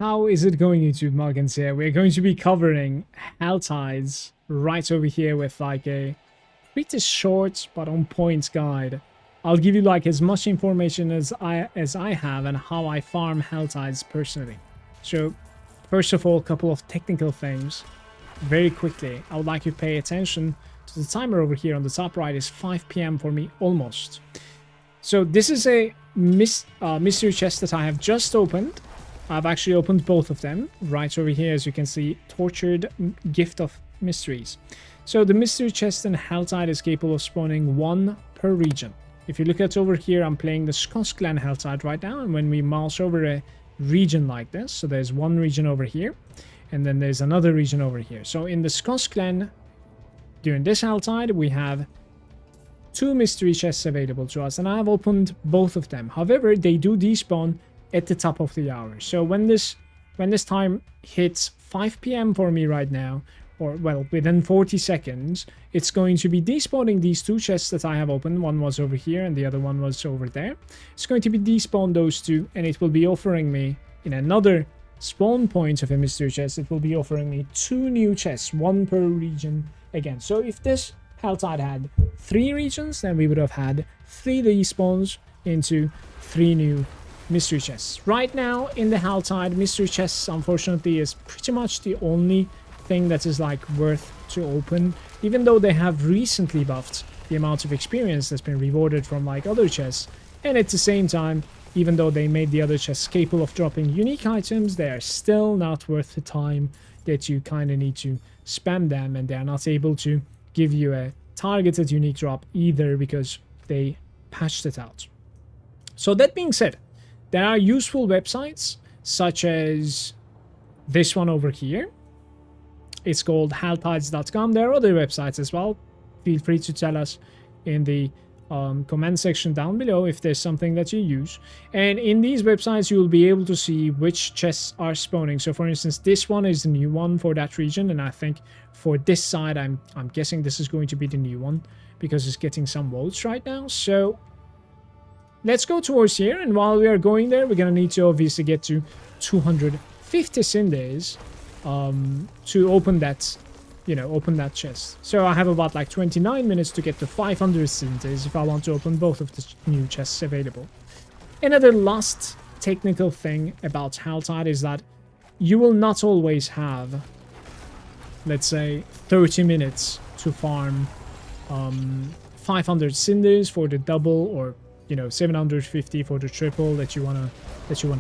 How is it going, YouTube? Malagant here. We're going to be covering HELLTIDEs right over here with like a pretty short but on point guide. I'll give you like as much information as I have and how I farm HELLTIDEs personally. So first of all, a couple of technical things. Very quickly, I would like you to pay attention to the timer over here on the top right. Is 5 p.m. for me almost. So this is a mystery chest that I have just opened. I've actually opened both of them right over here, as you can see. Tortured Gift of Mysteries. So the mystery chest in HELLTIDE is capable of spawning one per region. If you look at over here, I'm playing the Scots Clan HELLTIDE right now, and when we mouse over a region like this, so there's one region over here, and then there's another region over here. So in the Scots Clan, during this HELLTIDE, we have 2 mystery chests available to us, and I have opened both of them. However, they do despawn at the top of the hour. So when this time hits 5 p.m. for me right now, or well, within 40 seconds, it's going to be despawning these 2 chests that I have opened. One was over here and the other one was over there. It's going to be despawn those 2, and it will be offering me in another spawn point of a mystery chest. It will be offering me 2 new chests, 1 per region again. So if this HELLTIDE had 3 regions, then we would have had 3 despawns into 3 new mystery chests. Right now in the HELLTIDE, mystery chests unfortunately is pretty much the only thing that is like worth to open, even though they have recently buffed the amount of experience that's been rewarded from like other chests. And at the same time, even though they made the other chests capable of dropping unique items, they are still not worth the time that you kind of need to spam them, and they are not able to give you a targeted unique drop either because they patched it out. So that being said, there are useful websites such as this one over here. It's called HELLTIDES.com. There are other websites as well. Feel free to tell us in the comment section down below if there's something that you use. And in these websites, you will be able to see which chests are spawning. So for instance, this one is the new one for that region, and I think for this side, I'm guessing this is going to be the new one because it's getting some votes right now. So let's go towards here, and while we are going there, we're gonna need to obviously get to 250 cinders to open that, open that chest. So I have about like 29 minutes to get to 500 cinders if I want to open both of the new chests available. Another last technical thing about HELLTIDE is that you will not always have, let's say, 30 minutes to farm 500 cinders for the double, or 750 for the triple that you wanna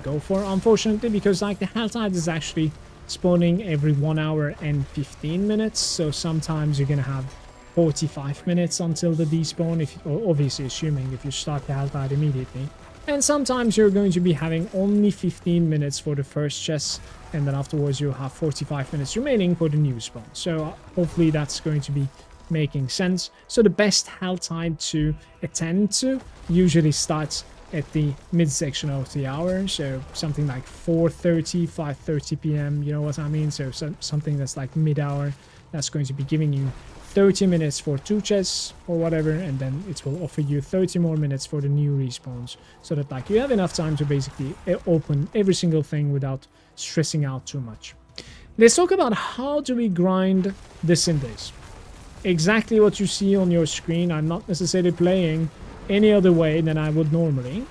go for, unfortunately, because like the HELLTIDE is actually spawning every 1 hour and 15 minutes, so sometimes you're gonna have 45 minutes until the despawn, if obviously assuming if you start the HELLTIDE immediately, and sometimes you're going to be having only 15 minutes for the first chest, and then afterwards you'll have 45 minutes remaining for the new spawn. So hopefully that's going to be making sense. So the best HELLTIDE to attend to usually starts at the midsection of the hour, so something like 4:30, 5:30 p.m. You know what I mean? So something that's like mid-hour, that's going to be giving you 30 minutes for 2 chests or whatever, and then it will offer you 30 more minutes for the new respawns, so that like you have enough time to basically open every single thing without stressing out too much. Let's talk about how do we grind the cinders. Exactly what you see on your screen. I'm not necessarily playing any other way than I would normally.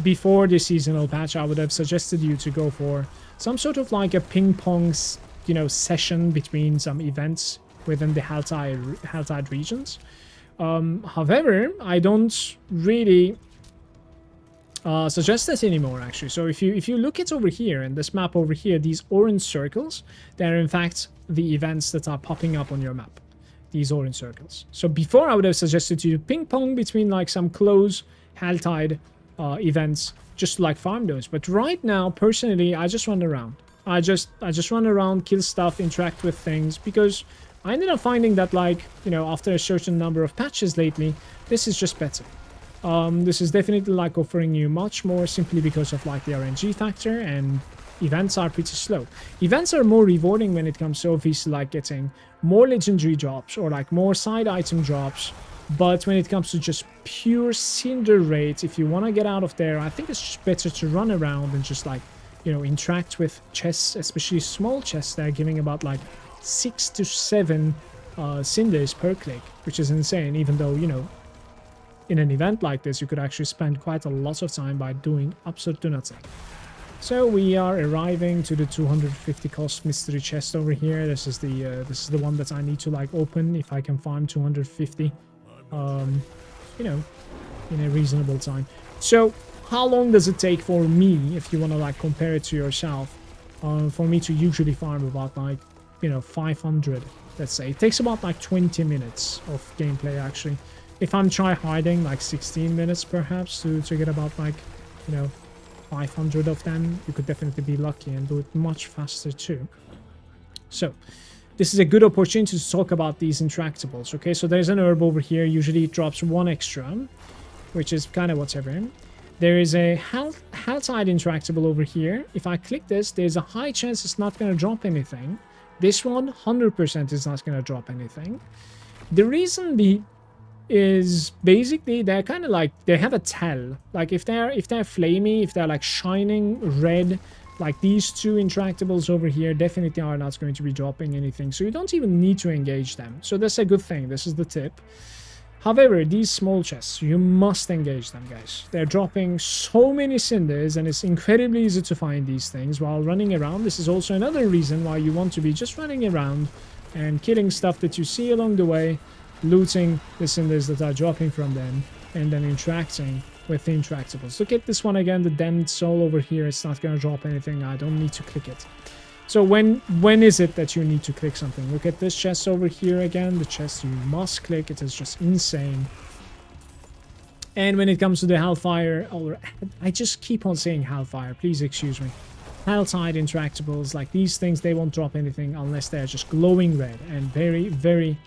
Before the seasonal patch, I would have suggested you to go for some sort of like a ping pong, session between some events within the HELLTIDE regions. However, I don't really suggest that anymore, actually. So if you look at over here in this map over here, these orange circles, they're in fact the events that are popping up on your map. These orange circles. So before, I would have suggested you ping pong between like some close HELLTIDE events, just to like farm those. But right now, personally, I just run around. I just run around, kill stuff, interact with things, because I ended up finding that like, after a certain number of patches lately, this is just better. This is definitely like offering you much more simply because of like the RNG factor, and events are pretty slow. Events are more rewarding when it comes to obviously like getting more legendary drops or like more side item drops, but when it comes to just pure cinder rate, if you want to get out of there, I think it's just better to run around and just like you know, interact with chests, especially small chests. They're giving about like 6 to 7 cinders per click, which is insane, even though, you know, in an event like this, you could actually spend quite a lot of time by doing absolutely nothing. So we are arriving to the 250 cost mystery chest over here. This is the one that I need to like open if I can farm 250, you know, in a reasonable time. So how long does it take for me, if you want to like compare it to yourself, for me to usually farm about like, you know, 500, let's say. It takes about like 20 minutes of gameplay actually. If I'm try-harding, like 16 minutes perhaps to get about like, you know, 500 of them. You could definitely be lucky and do it much faster too. So this is a good opportunity to talk about these interactables. Okay, so there's an herb over here. Usually it drops 1 extra, which is kind of whatever. There is a HELLTIDE interactable over here. If I click this, there's a high chance it's not going to drop anything. This one, 100% is not going to drop anything. The reason is basically they're kind of like, they have a tell. Like if they're flamey, if they're like shining red, like these 2 interactables over here definitely are not going to be dropping anything. So you don't even need to engage them. So that's a good thing. This is the tip. However, these small chests, you must engage them, guys. They're dropping so many cinders, and it's incredibly easy to find these things while running around. This is also another reason why you want to be just running around and killing stuff that you see along the way, looting the cinders that are dropping from them, and then interacting with the interactables. Look at this one again, the damned soul over here. It's not going to drop anything. I don't need to click it. So when is it that you need to click something? Look at this chest over here again. The chest you must click. It is just insane. And when it comes to the Hellfire, or I just keep on saying Hellfire, please excuse me. HELLTIDE interactables, like these things, they won't drop anything unless they're just glowing red, and very, very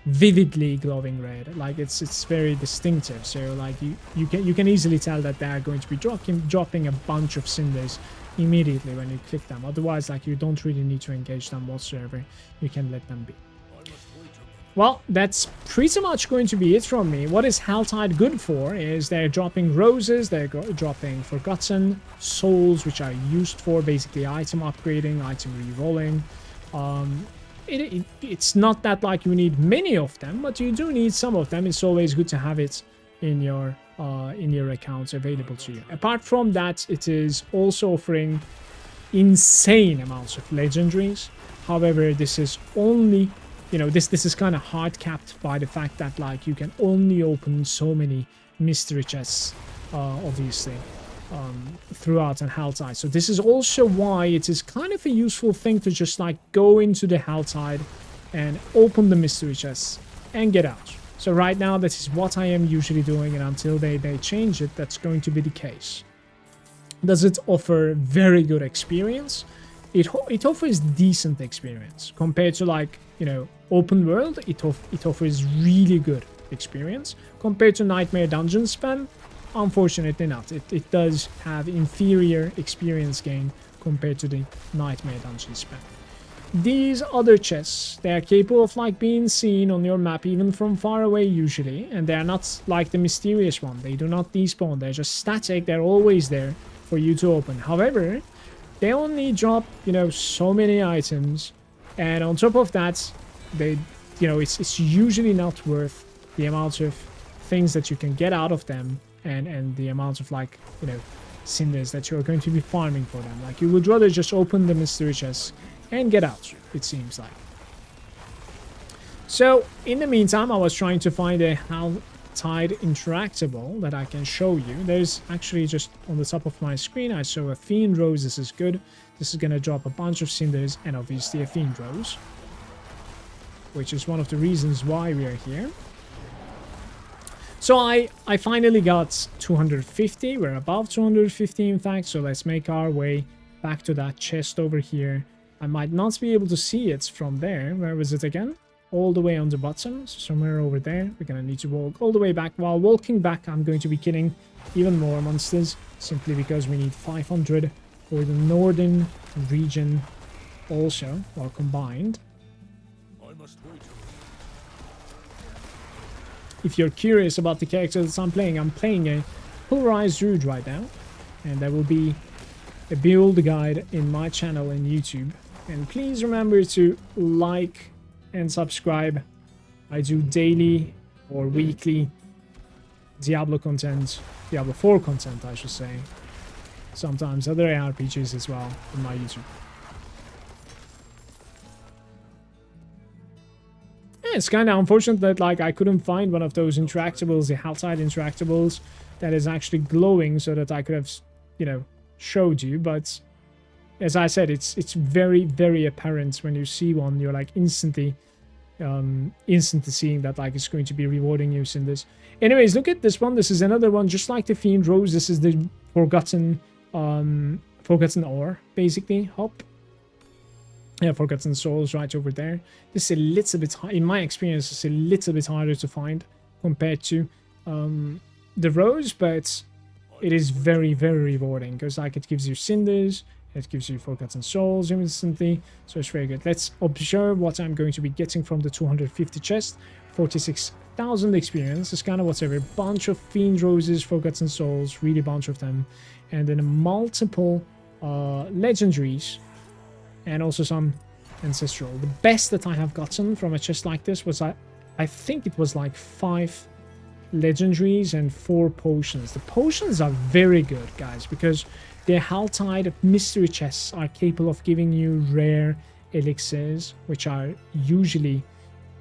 vividly glowing red. Like it's very distinctive. So like you can easily tell that they're going to be dropping a bunch of cinders immediately when you click them. Otherwise, like, you don't really need to engage them whatsoever. You can let them be. Well, that's pretty much going to be it from me. What is HELLTIDE good for is they're dropping roses, they're dropping forgotten souls, which are used for basically item upgrading, item re-rolling. It's not that like you need many of them, but you do need some of them. It's always good to have it in your accounts available to you. Apart from that, it is also offering insane amounts of legendaries. However, this is only, you know, this is kind of hard capped by the fact that like you can only open so many mystery chests, obviously, throughout an HELLTIDE. So this is also why it is kind of a useful thing to just like go into the HELLTIDE and open the mystery chests and get out. So right now, this is what I am usually doing, and until they change it, that's going to be the case. Does it offer very good experience? It offers decent experience compared to, like, you know, open world. It offers really good experience compared to Nightmare Dungeon spam. Unfortunately not. It does have inferior experience gain compared to the Nightmare Dungeon spam. These other chests, they are capable of like being seen on your map even from far away usually, and they are not like the mysterious one. They do not despawn. They're just static. They're always there for you to open. However, they only drop, you know, so many items, and on top of that, they, you know, it's usually not worth the amount of things that you can get out of them, and the amount of, like, you know, cinders that you're going to be farming for them. Like, you would rather just open the mystery chests and get out, it seems like. So, in the meantime, I was trying to find a HELLTIDE interactable that I can show you. There's actually just on the top of my screen, I saw a Fiend Rose. This is good. This is going to drop a bunch of cinders and obviously a Fiend Rose, which is one of the reasons why we are here. So I finally got 250. We're above 250, in fact. So let's make our way back to that chest over here. I might not be able to see it from there. Where was it again? All the way on the bottom. So somewhere over there. We're going to need to walk all the way back. While walking back, I'm going to be killing even more monsters, simply because we need 500 for the northern region also, or combined. I must wait. If you're curious about the character that I'm playing a polarized druid right now, and there will be a build guide in my channel in YouTube. And please remember to like and subscribe. I do daily or weekly Diablo content, Diablo 4 content, I should say. Sometimes other ARPGs as well on my YouTube. Yeah, it's kind of unfortunate that like I couldn't find one of those interactables, the HELLTIDE interactables, that is actually glowing so that I could have, you know, showed you. But as I said, it's very, very apparent when you see one. You're like instantly seeing that like it's going to be rewarding you in this. Anyways, look at this one. This is another one just like the Fiend Rose. This is the forgotten ore, basically. Hop. Yeah, Forgotten Souls right over there. This is a little bit, in my experience, it's a little bit harder to find compared to the Rose, but it is very, very rewarding because like it gives you cinders, it gives you Forgotten Souls instantly, so it's very good. Let's observe what I'm going to be getting from the 250 chest. 46,000 experience. It's kind of whatever. Bunch of Fiend Roses, Forgotten Souls, really bunch of them, and then multiple legendaries, and also some ancestral. The best that I have gotten from a chest like this was I think it was like 5 legendaries and 4 potions. The potions are very good, guys, because the HELLTIDE mystery chests are capable of giving you rare elixirs, which are usually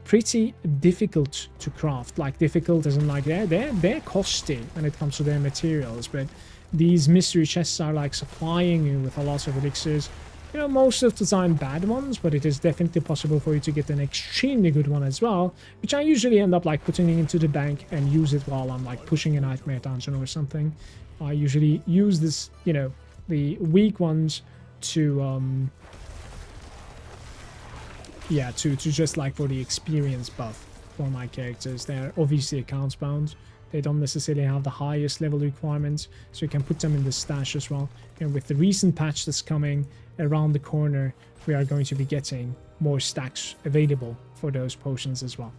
pretty difficult to craft. Like difficult as in like they're costly when it comes to their materials, but these mystery chests are like supplying you with a lot of elixirs. You know, most of the time bad ones, but it is definitely possible for you to get an extremely good one as well, which I usually end up like putting into the bank and use it while I'm like pushing a nightmare dungeon or something. I usually use this, you know, the weak ones to yeah, to just like for the experience buff for my characters. They're obviously accounts bound. They don't necessarily have the highest level requirements, so you can put them in the stash as well. And with the recent patch that's coming around the corner, we are going to be getting more stacks available for those potions as well.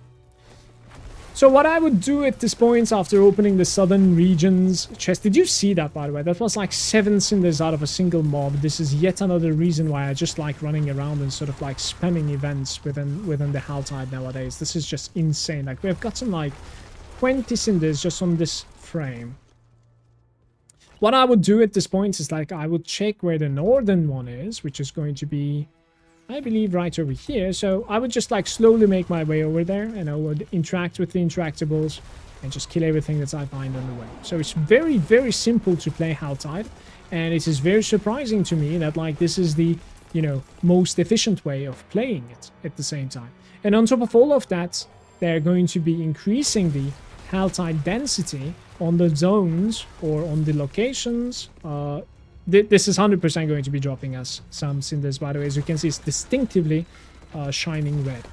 So what I would do at this point after opening the southern regions chest, did you see that, by the way? That was like 7 cinders out of a single mob. This is yet another reason why I just like running around and sort of like spamming events within the HELLTIDE nowadays. This is just insane. Like we've gotten like 20 cinders just on this frame. What I would do at this point is like I would check where the northern one is, which is going to be, I believe, right over here. So I would just like slowly make my way over there, and I would interact with the interactables and just kill everything that I find on the way. So it's very, very simple to play HELLTIDE, and it is very surprising to me that like this is the, you know, most efficient way of playing it at the same time. And on top of all of that, they're going to be increasing the HELLTIDE density on the zones or on the locations. This is 100% going to be dropping us some cinders, by the way. As you can see, it's distinctively shining red.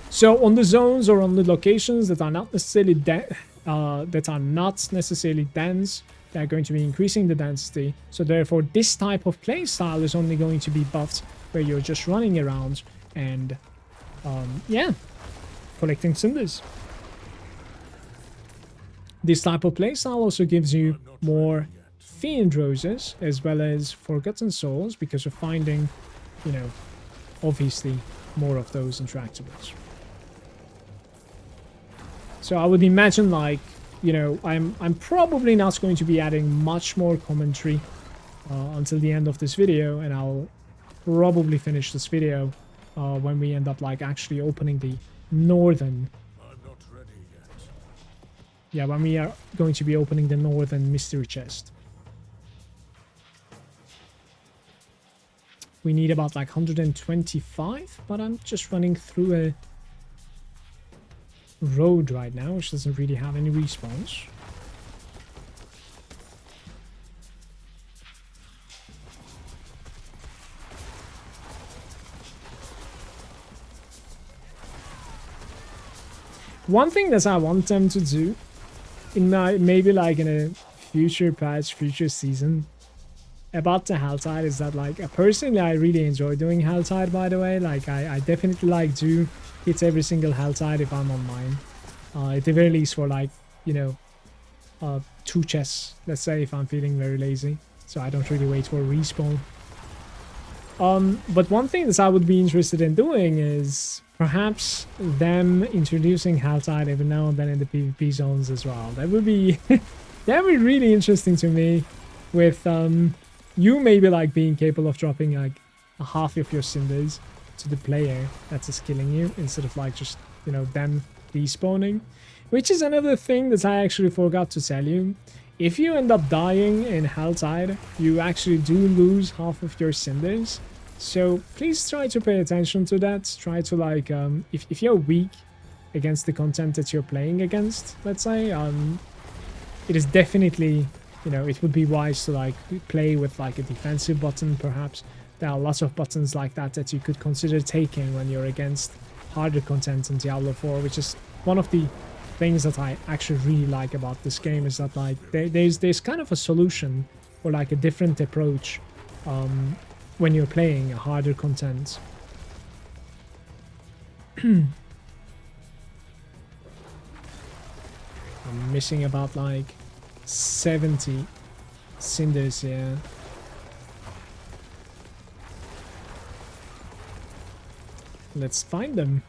So on the zones or on the locations that are not necessarily dense, they're going to be increasing the density. So therefore, this type of play style is only going to be buffed where you're just running around and yeah, collecting cinders. This type of playstyle also gives you more Fiend Roses as well as Forgotten Souls because you're finding, you know, obviously more of those interactables. So I would imagine, like, you know, I'm probably not going to be adding much more commentary until the end of this video, and I'll probably finish this video when we end up like actually opening the northern. Yeah, when we are going to be opening the northern mystery chest. We need about like 125, but I'm just running through a road right now, which doesn't really have any respawns. One thing that I want them to do in my, maybe like in a future patch, future season about the HELLTIDE is that like personally I really enjoy doing HELLTIDE, by the way. Like I definitely like to hit every single HELLTIDE if I'm on mine. At the very least for like, you know, 2 chests, let's say, if I'm feeling very lazy. so I don't really wait for a respawn. But one thing that I would be interested in doing is perhaps them introducing HELLTIDE every now and then in the PvP zones as well. That would be that would be really interesting to me, with you maybe like being capable of dropping like a half of your cinders to the player that's killing you, instead of like just, you know, them respawning. Which is another thing that I actually forgot to tell you. If you end up dying in HELLTIDE, you actually do lose half of your cinders. So please try to pay attention to that. Try to like, if you're weak against the content that you're playing against, let's say, it is definitely, you know, it would be wise to like play with like a defensive button perhaps. There are lots of buttons like that that you could consider taking when you're against harder content in Diablo 4, which is one of the things that I actually really like about this game, is that like there's kind of a solution, or like a different approach when you're playing a harder content. I'm missing about like 70 cinders here. Let's find them.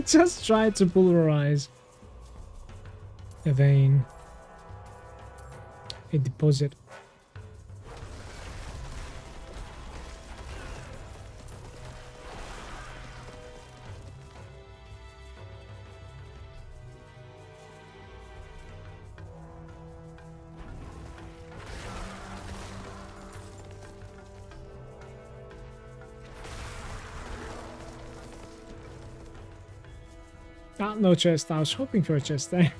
Just try to pulverize a vein, a deposit. Ah, no chest. I was hoping for a chest there.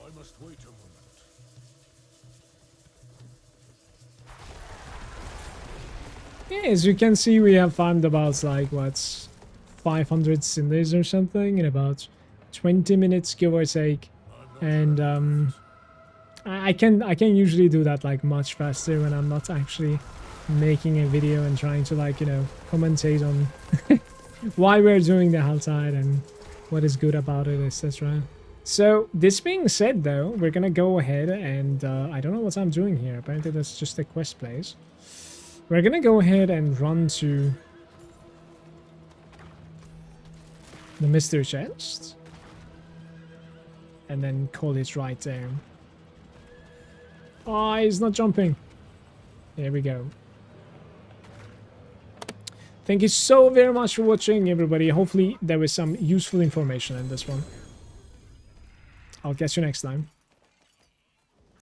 I must wait a moment. Yeah, as you can see, we have farmed about like what, 500 cinders or something in about 20 minutes, give or take. And I can usually do that like much faster when I'm not actually making a video and trying to like, you know, commentate on why we're doing the HELLTIDE and what is good about it, etc. So this being said though, we're gonna go ahead and I don't know what I'm doing here. Apparently that's just a quest place. We're gonna go ahead and run to the mystery chest and then call it right there. Oh, he's not jumping. There we go. Thank you so very much for watching, everybody. Hopefully there was some useful information in this one. I'll catch you next time.